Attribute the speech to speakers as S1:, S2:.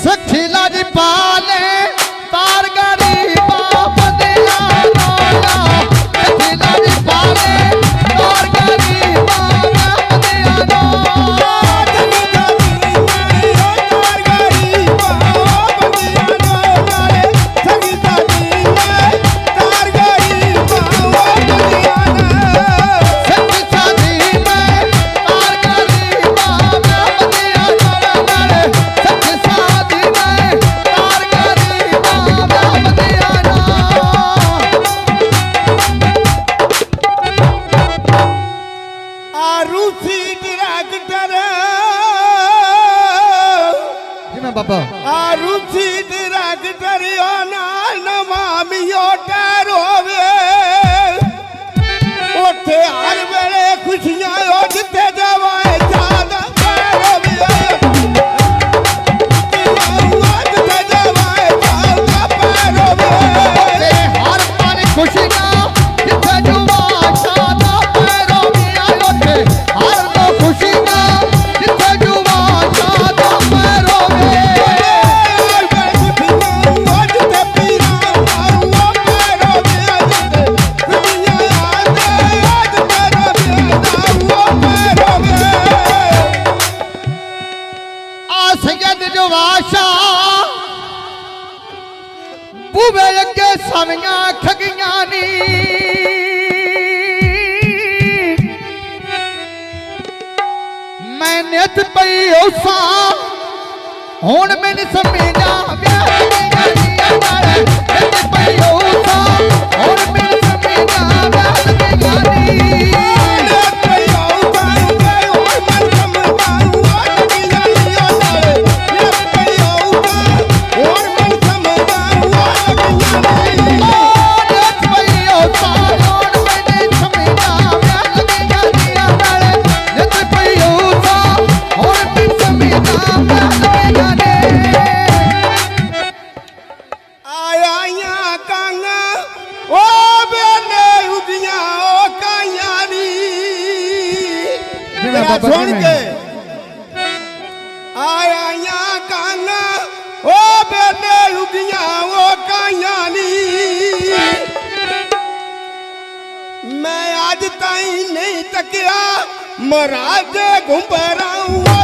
S1: सखी लाजी पाले तार गरी बाप दिया नौला सखी लाजी पाले तार गरी बाप दिया नौला बाबा
S2: आरुचि डायरेक्टर ना नमामियो टरोवे ओथे हर वेले खुशियां ओ जिते जावे ज्यादा टरोवे जिते जावे ज्यादा टरोवे
S1: हर पल खुशी ना जिते जुवा ज्यादा टरोवे ओथे हर लो खुशी ना जिते जुवा ज्यादा टरोवे बुवे अगे सवियां खगियां नी मैं नित पई उसा हुण मैनू समझा नित पई उसा हुण मैनू समझा
S2: सुन के आया काना ओ बेने उगिया ओ कायानी मैं आज ताई नहीं तकिया महाराज घुंबराऊं